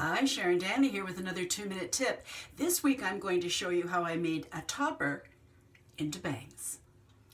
Hi, Sharon Danny here with another 2-minute tip. This week I'm going to show you how I made a topper into bangs.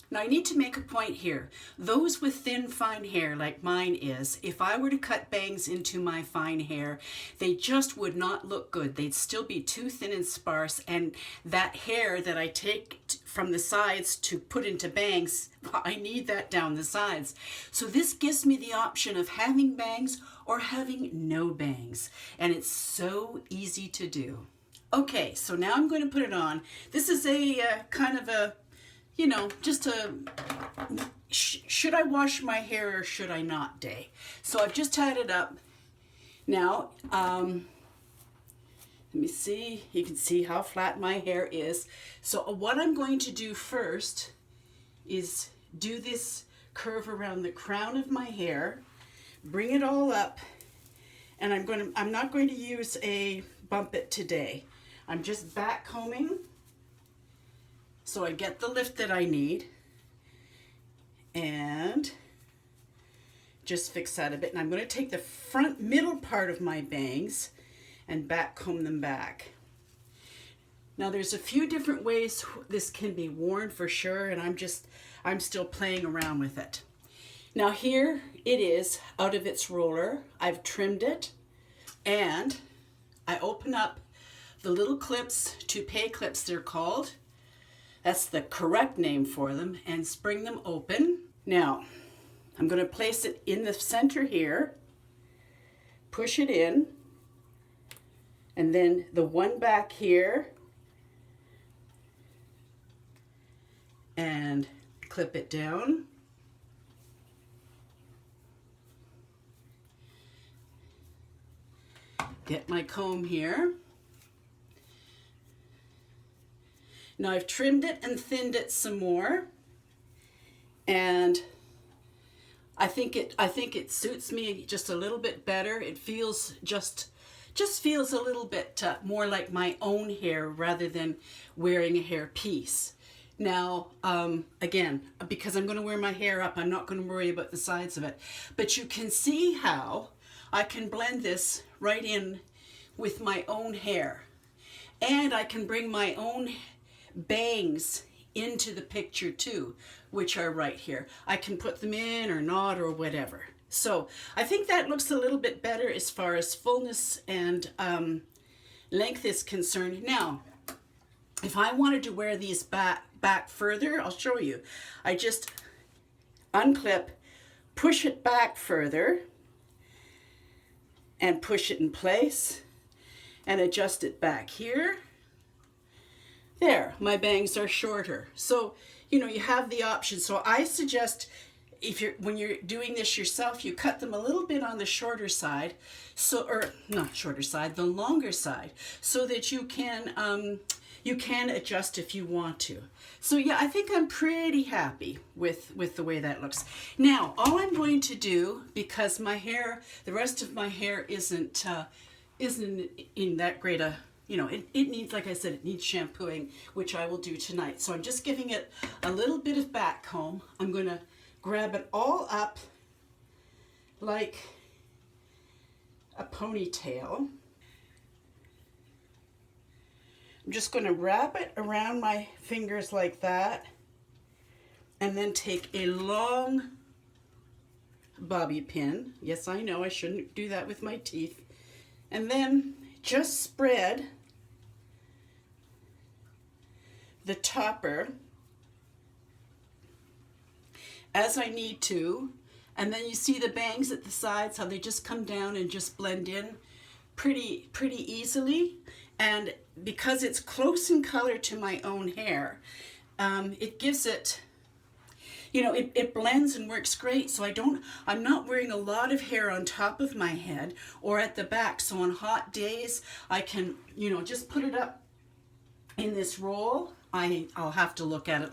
Now I need to make a point here. Those with thin, fine hair like mine is, if I were to cut bangs into my fine hair, they just would not look good. They'd still be too thin and sparse, and that hair that I take from the sides to put into bangs, I need that down the sides. So this gives me the option of having bangs or having no bangs, and it's so easy to do. Okay, so now I'm going to put it on. This is a kind of a, you know, just a should I wash my hair or should I not day. So I've just tied it up. Now, let me see, you can see how flat my hair is. So what I'm going to do first is do this curve around the crown of my hair, bring it all up, and I'm not going to use a bump it today. I'm just back combing so I get the lift that I need, and just fix that a bit. And I'm going to take the front middle part of my bangs and back comb them back. Now there's a few different ways this can be worn for sure, and I'm still playing around with it. Now here it is out of its roller. I've trimmed it, and I open up the little clips, toupee clips they're called. That's the correct name for them, and spring them open. Now I'm going to place it in the center here, push it in, and then the one back here, and clip it down. Get my comb here. Now I've trimmed it and thinned it some more, and I think it suits me just a little bit better. It feels just feels a little bit more like my own hair rather than wearing a hair piece. Now, again, because I'm going to wear my hair up, I'm not going to worry about the sides of it. But you can see how I can blend this right in with my own hair. And I can bring my own bangs into the picture too, which are right here. I can put them in or not or whatever. So I think that looks a little bit better as far as fullness and length is concerned. Now, if I wanted to wear these back further, I'll show you. I just unclip, push it back further, and push it in place, and adjust it back here. There, my bangs are shorter. So, you know, you have the option. So I suggest when you're doing this yourself, you cut them a little bit on the shorter side, or not shorter side, the longer side, so that you can adjust if you want to. So yeah, I think I'm pretty happy with the way that looks. Now, all I'm going to do, because my hair, the rest of my hair isn't in that great a, you know, it needs, like I said, it needs shampooing, which I will do tonight. So I'm just giving it a little bit of back comb. I'm going to grab it all up like a ponytail. I'm just going to wrap it around my fingers like that, and then take a long bobby pin. Yes, I know I shouldn't do that with my teeth. And then just spread the topper as I need to, and then you see the bangs at the sides, how they just come down and just blend in pretty easily. And because it's close in color to my own hair, it gives it, you know, it blends and works great. So I'm not wearing a lot of hair on top of my head or at the back. So on hot days, I can, you know, just put it up in this roll. I'll have to look at it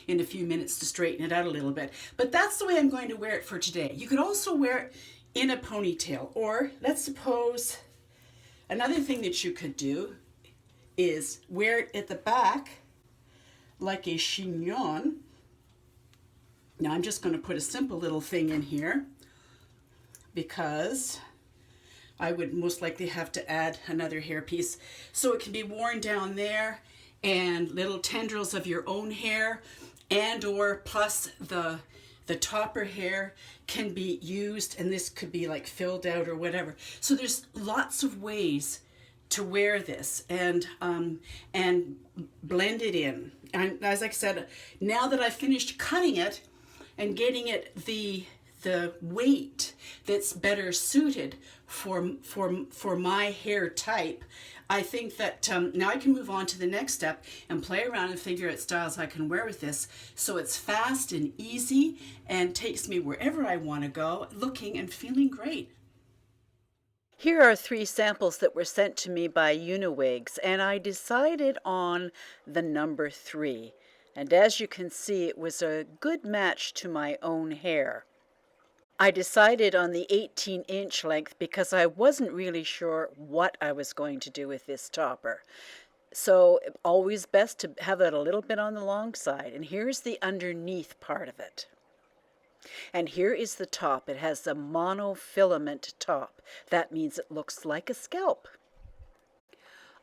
in a few minutes to straighten it out a little bit. But that's the way I'm going to wear it for today. You could also wear it in a ponytail, or let's suppose another thing that you could do is wear it at the back like a chignon. Now I'm just going to put a simple little thing in here because I would most likely have to add another hairpiece. So it can be worn down there, and little tendrils of your own hair and or plus the topper hair can be used, and this could be like filled out or whatever. So there's lots of ways to wear this and blend it in. And as I said, now that I've finished cutting it and getting it the weight that's better suited for my hair type, I think that now I can move on to the next step and play around and figure out styles I can wear with this, so it's fast and easy and takes me wherever I want to go, looking and feeling great. Here are 3 samples that were sent to me by Uniwigs, and I decided on the number 3. And as you can see, it was a good match to my own hair. I decided on the 18-inch length because I wasn't really sure what I was going to do with this topper. So always best to have it a little bit on the long side. And here's the underneath part of it. And here is the top. It has a monofilament top. That means it looks like a scalp.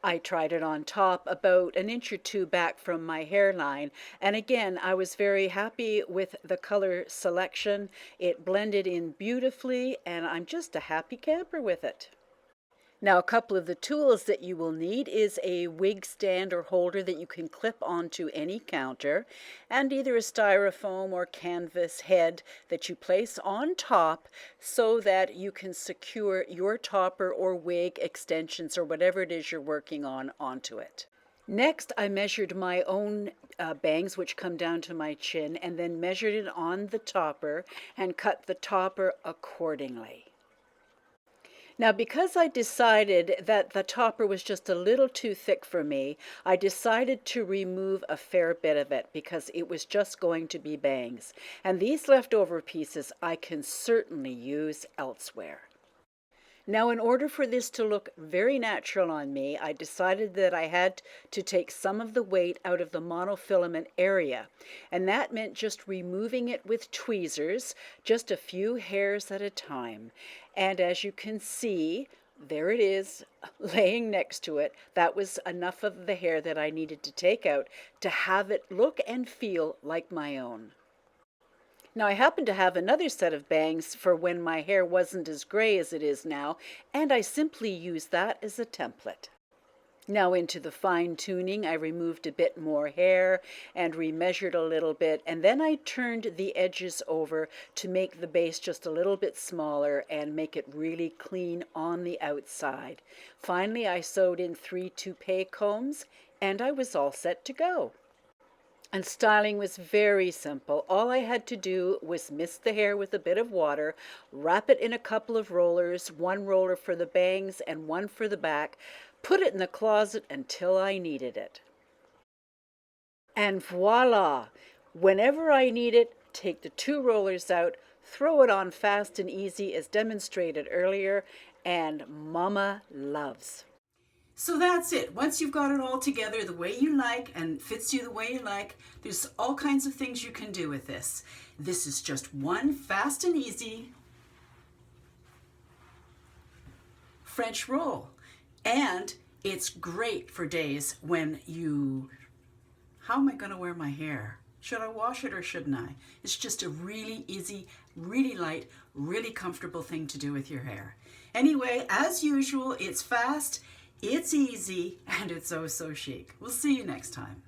I tried it on top about an inch or 2 back from my hairline, and again I was very happy with the color selection. It blended in beautifully, and I'm just a happy camper with it. Now, a couple of the tools that you will need is a wig stand or holder that you can clip onto any counter, and either a styrofoam or canvas head that you place on top so that you can secure your topper or wig extensions or whatever it is you're working on onto it. Next, I measured my own bangs, which come down to my chin, and then measured it on the topper and cut the topper accordingly. Now, because I decided that the topper was just a little too thick for me, I decided to remove a fair bit of it because it was just going to be bangs. And these leftover pieces I can certainly use elsewhere. Now, in order for this to look very natural on me, I decided that I had to take some of the weight out of the monofilament area. And that meant just removing it with tweezers, just a few hairs at a time. And as you can see, there it is, laying next to it. That was enough of the hair that I needed to take out to have it look and feel like my own. Now, I happen to have another set of bangs for when my hair wasn't as gray as it is now, and I simply used that as a template. Now into the fine tuning, I removed a bit more hair and remeasured a little bit, and then I turned the edges over to make the base just a little bit smaller and make it really clean on the outside. Finally, I sewed in 3 toupee combs, and I was all set to go. And styling was very simple. All I had to do was mist the hair with a bit of water, wrap it in a couple of rollers, 1 roller for the bangs and 1 for the back, put it in the closet until I needed it. And voila! Whenever I need it, take the 2 rollers out, throw it on fast and easy as demonstrated earlier, and Mama loves. So that's it. Once you've got it all together the way you like and fits you the way you like, there's all kinds of things you can do with this. This is just one fast and easy French roll. And it's great for days when you, how am I going to wear my hair? Should I wash it or shouldn't I? It's just a really easy, really light, really comfortable thing to do with your hair. Anyway, as usual, it's fast, it's easy, and it's oh so chic. We'll see you next time.